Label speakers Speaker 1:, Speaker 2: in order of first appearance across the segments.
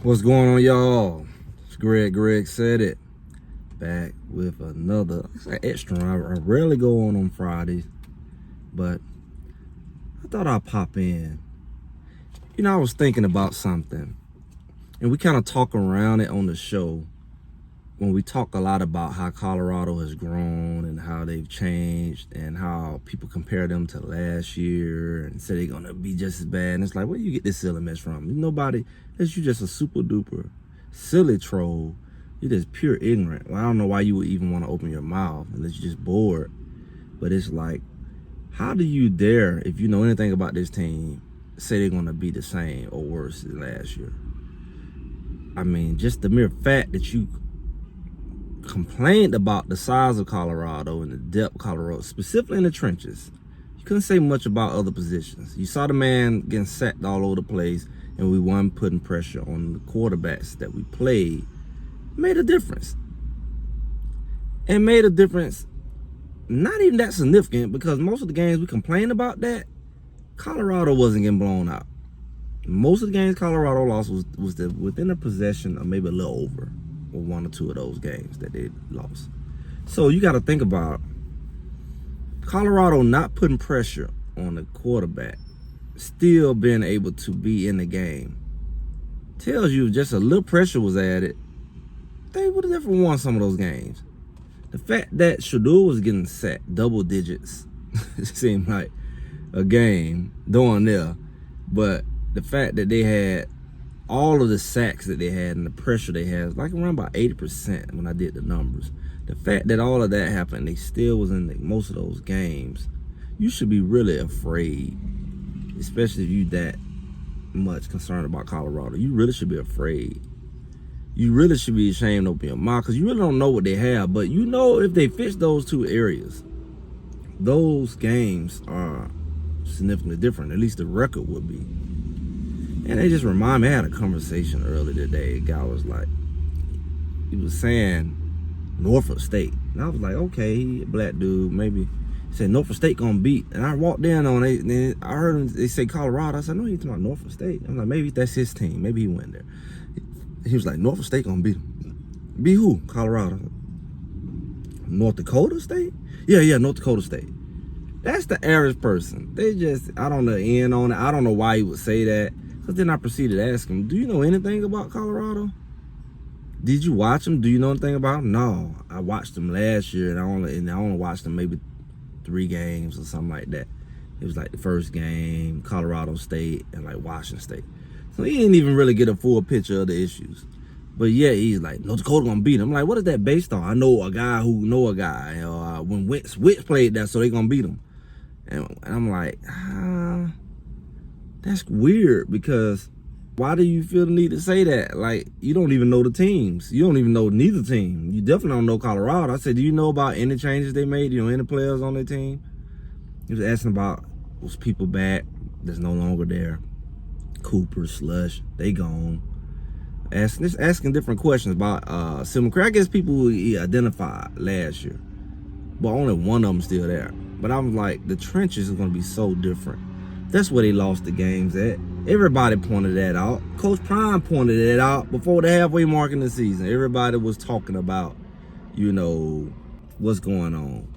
Speaker 1: What's going on, y'all? It's Greg said it. Back with another extra. I rarely go on Fridays, but I thought I'd pop in. I was thinking about something, and we kind of talk around it on the show when we talk a lot about how Colorado has grown and how they've changed and how people compare them to last year and say they're going to be just as bad. And it's like, where do you get this silly mess from? Nobody, unless you just a super duper silly troll. You're just pure ignorant. Well, I don't know why you would even want to open your mouth unless you're just bored. But it's like, how do you dare, if you know anything about this team, say they're going to be the same or worse than last year? I mean, just the mere fact that you complained about the size of Colorado and the depth of Colorado, specifically in the trenches. You couldn't say much about other positions. You saw the man getting sacked all over the place, and we weren't putting pressure on the quarterbacks that we played. Made a difference. And made a difference not even that significant, because most of the games we complained about that, Colorado wasn't getting blown out. Most of the games Colorado lost was within a possession or maybe a little over. Or one or two of those games that they lost. So you got to think about Colorado not putting pressure on the quarterback, still being able to be in the game. Tells you just a little pressure was added, they would have definitely won some of those games. The fact that Shador was getting sacked double digits, it seemed like a game doing there, but the fact that they had all of the sacks that they had and the pressure they had, like around about 80% when I did the numbers. The fact that all of that happened, they still was in most of those games. You should be really afraid, especially if you that much concerned about Colorado. You really should be afraid. You really should be ashamed to open your mouth, because you really don't know what they have. But you know, if they fix those two areas, those games are significantly different. At least the record would be. And they just remind me, I had a conversation earlier today. A guy was like, he was saying Norfolk State. And I was like, okay, black dude, maybe. He said Norfolk State gonna beat. And I walked in on it, and I heard him, they say Colorado. I said, no, he's talking about Norfolk State. I'm like, maybe that's his team. Maybe he went there. He was like, Norfolk State gonna beat him. Beat who? Colorado. North Dakota State? Yeah, North Dakota State. That's the average person. They just, I don't know the end on it. I don't know why he would say that. Because then I proceeded to ask him, do you know anything about Colorado? Did you watch them? Do you know anything about them? No, I watched them last year, and I only watched them maybe 3 games or something like that. It was like the first game, Colorado State, and like Washington State. So he didn't even really get a full picture of the issues. But yeah, he's like, North Dakota gonna beat him. I'm like, what is that based on? I know a guy who know a guy. When Wentz played that, so they gonna beat him. And I'm like, that's weird, because why do you feel the need to say that? Like, you don't even know the teams. You don't even know neither team. You definitely don't know Colorado. I said, do you know about any changes they made? Do you know any players on their team? He was asking about, was people back that's no longer there? Cooper, Slush, they gone. Asking different questions about Silver. I guess people who he identified last year, but only one of them still there. But I'm like, the trenches is going to be so different. That's where they lost the games at. Everybody pointed that out. Coach Prime pointed it out before the halfway mark in the season. Everybody was talking about, what's going on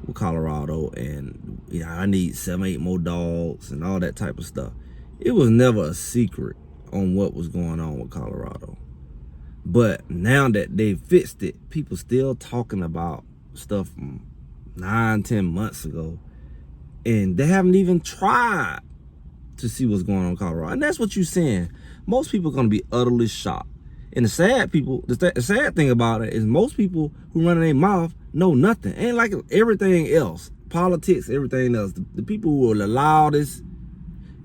Speaker 1: with Colorado, and I need 7-8 more dogs and all that type of stuff. It was never a secret on what was going on with Colorado. But now that they fixed it, people still talking about stuff from 9-10 months ago, and they haven't even tried to see what's going on in Colorado. And that's what you're saying. Most people are going to be utterly shocked. And the sad thing about it is most people who run their mouth know nothing. Ain't like everything else. Politics, everything else. The people who are the loudest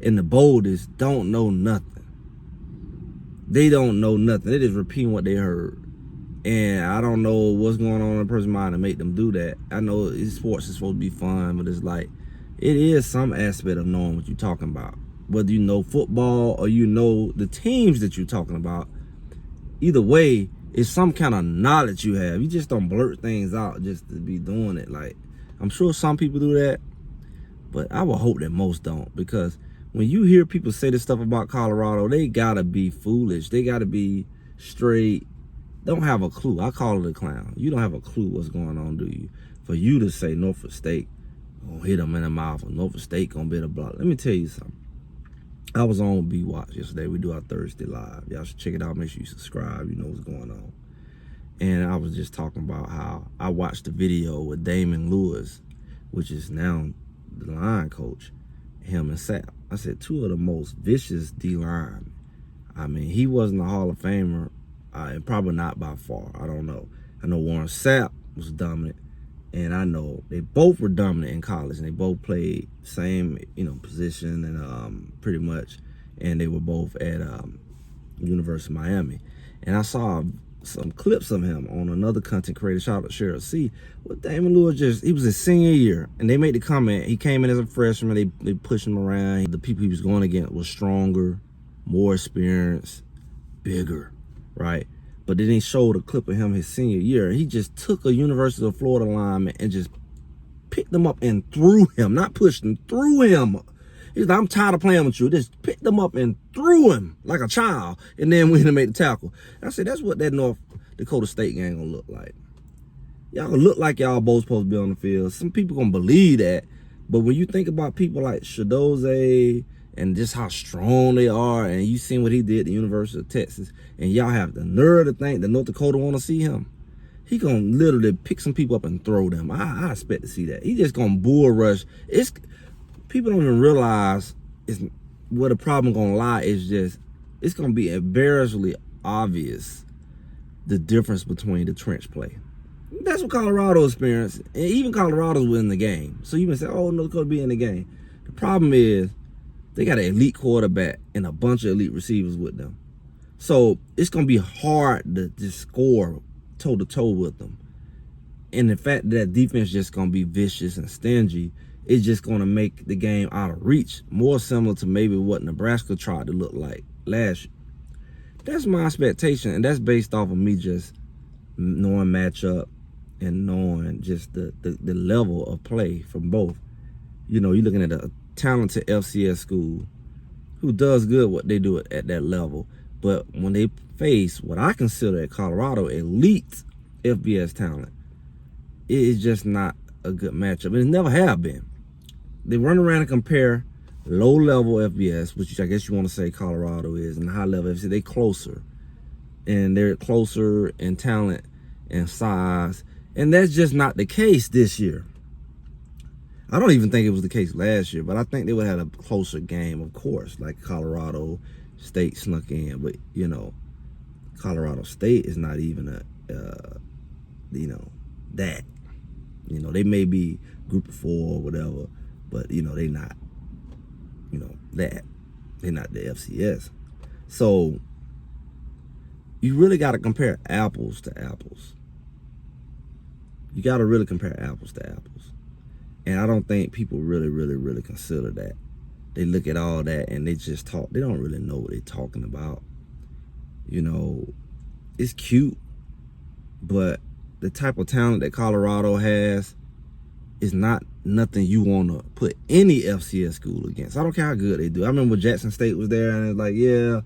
Speaker 1: and the boldest don't know nothing. They don't know nothing. They just repeating what they heard. And I don't know what's going on in a person's mind to make them do that. I know sports is supposed to be fun, but it's like, it is some aspect of knowing what you're talking about. Whether you know football or you know the teams that you're talking about, either way, it's some kind of knowledge you have. You just don't blurt things out just to be doing it. Like, I'm sure some people do that, but I would hope that most don't, because when you hear people say this stuff about Colorado, they gotta be foolish. They gotta be straight. Don't have a clue. I call it a clown. You don't have a clue what's going on, do you? For you to say Norfolk State gonna hit them in the mouth, or Norfolk State gonna be the block. Let me tell you something. I was on B Watch yesterday. We do our Thursday live. Y'all should check it out. Make sure you subscribe. You know what's going on. And I was just talking about how I watched the video with Damon Lewis, which is now the line coach, him and Sapp. I said, two of the most vicious D-line. I mean, he wasn't a Hall of Famer, and probably not by far. I don't know. I know Warren Sapp was dominant, and I know they both were dominant in college, and they both played same, position, and pretty much, and they were both at University of Miami. And I saw some clips of him on another content creator, shout out to Cheryl C. Well, Damon Lewis he was his senior year, and they made the comment, he came in as a freshman, they pushed him around. The people he was going against was stronger, more experienced, bigger, right? But then they showed a clip of him his senior year, and he just took a University of Florida lineman and just picked him up and threw him, not pushed him, threw him. He's like, I'm tired of playing with you. Just picked him up and threw him like a child, and then went and made the tackle. I said, that's what that North Dakota State game gonna look like. Y'all gonna look like y'all both supposed to be on the field. Some people gonna believe that, but when you think about people like Shadoze and just how strong they are, and you seen what he did at the University of Texas, and y'all have the nerve to think that North Dakota want to see him, he gonna literally pick some people up and throw them. I expect to see that. He just gonna bull rush. People don't even realize where the problem gonna lie is just, it's gonna be embarrassingly obvious the difference between the trench play. That's what Colorado experienced, and even Colorado's win the game. So you can say, oh, North Dakota be in the game. The problem is they got an elite quarterback and a bunch of elite receivers with them. So it's gonna be hard to just score toe-to-toe with them. And the fact that defense just gonna be vicious and stingy, it's just going to make the game out of reach, more similar to maybe what Nebraska tried to look like last year. That's my expectation, and that's based off of me just knowing matchup and knowing just the level of play from both. You're looking at a talented FCS school who does good what they do at that level, but when they face what I consider at Colorado elite FBS talent, it is just not a good matchup, and it never have been. They run around and compare low-level FBS, which I guess you want to say Colorado is, and high-level FBS. They closer, and they're closer in talent and size, and that's just not the case this year. I don't even think it was the case last year, but I think they would have a closer game, of course, like Colorado State snuck in, but Colorado State is not even that. They may be group of 4 or whatever, but they not that. They're not the FCS. So you really got to compare apples to apples. You got to really compare apples to apples. And I don't think people really consider that. They look at all that and they just talk. They don't really know what they're talking about. It's cute, but the type of talent that Colorado has is not nothing you want to put any FCS school against. I don't care how good they do. I remember Jackson State was there, and it's like, yeah,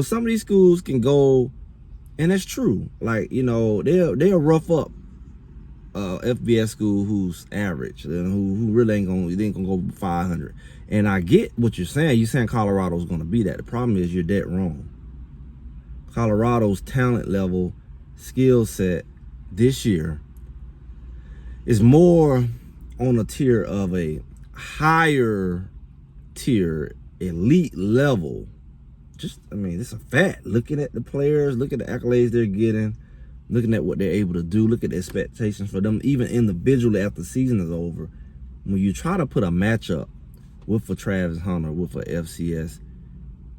Speaker 1: some of these schools can go, and that's true. Like, they'll rough up FBS school who's average and who really ain't gonna go 500. And I get what you're saying. You're saying Colorado's gonna be that. The problem is you're dead wrong. Colorado's talent level, skill set this year is more on a tier of a higher tier, elite level. It's a fact. Looking at the players, look at the accolades they're getting, looking at what they're able to do, look at the expectations for them, even individually after the season is over. When you try to put a matchup with a Travis Hunter, with a FCS,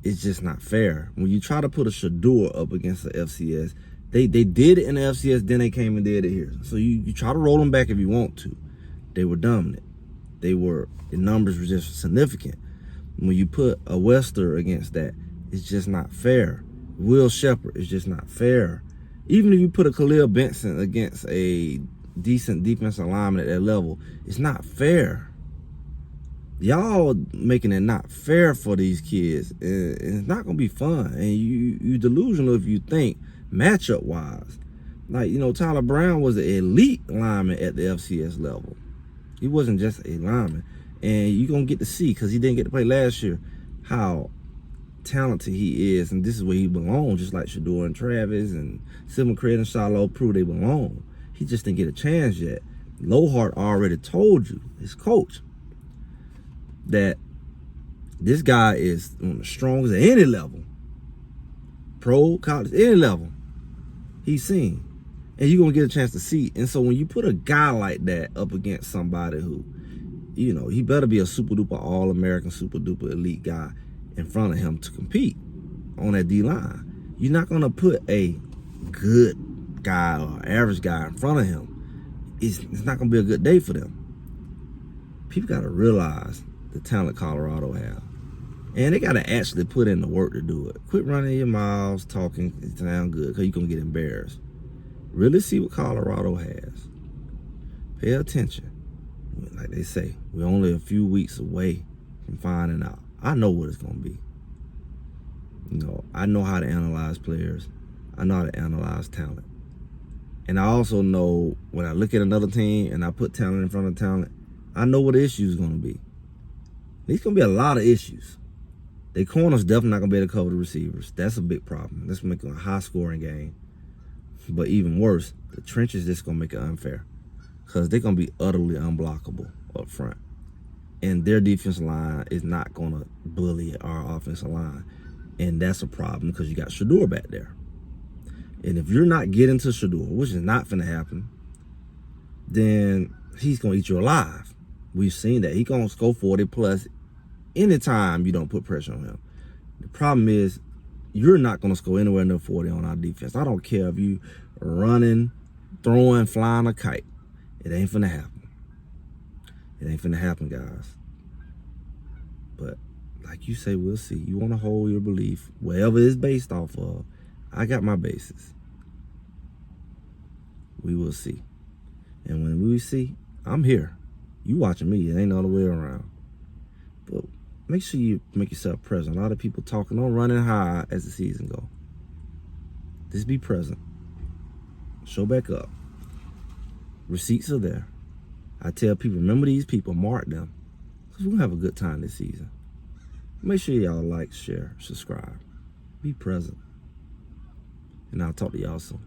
Speaker 1: it's just not fair. When you try to put a Shador up against the FCS, they did it in the FCS, then they came and did it here. So you try to roll them back if you want to. They were dominant. The numbers were just significant. When you put a Wester against that, it's just not fair. Will Shepherd is just not fair. Even if you put a Khalil Benson against a decent defensive lineman at that level, it's not fair. Y'all making it not fair for these kids. And it's not gonna be fun. And you delusional if you think matchup wise. Like, you know, Tyler Brown was an elite lineman at the FCS level. He wasn't just a lineman. And you're gonna get to see, because he didn't get to play last year, how talented he is, and this is where he belongs, just like Shador and Travis and Silver Craig and Shiloh prove they belong. He just didn't get a chance yet. Lohart already told you, his coach, that this guy is on the strongest at any level, pro, college, any level he's seen, and you're gonna get a chance to see. And so when you put a guy like that up against somebody who, you know, he better be a super duper all-American, super duper elite guy in front of him to compete on that D-line. You're not gonna put a good guy or average guy in front of him. It's not gonna be a good day for them. People gotta realize the talent Colorado have. And they gotta actually put in the work to do it. Quit running your mouths, talking, it sound good, because you're gonna get embarrassed. Really see what Colorado has. Pay attention. Like they say, we're only a few weeks away from finding out. I know what it's gonna be. You know, I know how to analyze players. I know how to analyze talent. And I also know when I look at another team and I put talent in front of talent, I know what the issue is gonna be. There's gonna be a lot of issues. Their corners definitely not gonna be able to cover the receivers. That's a big problem. That's making a high scoring game. But even worse, the trenches just gonna make it unfair, because they're gonna be utterly unblockable up front. And their defensive line is not gonna bully our offensive line. And that's a problem, because you got Shador back there. And if you're not getting to Shador, which is not finna happen, then he's gonna eat you alive. We've seen that. He's gonna score 40 plus anytime you don't put pressure on him. The problem is, you're not gonna score anywhere near 40 on our defense. I don't care if you running, throwing, flying a kite. It ain't finna happen. It ain't finna happen, guys. But like you say, we'll see. You wanna hold your belief wherever it's based off of. I got my basis. We will see. And when we see, I'm here. You watching me. It ain't the other way around. But make sure you make yourself present. A lot of people talking on running high as the season go. Just be present. Show back up. Receipts are there. I tell people, remember these people, mark them, because we're going to have a good time this season. Make sure y'all like, share, subscribe. Be present. And I'll talk to y'all soon.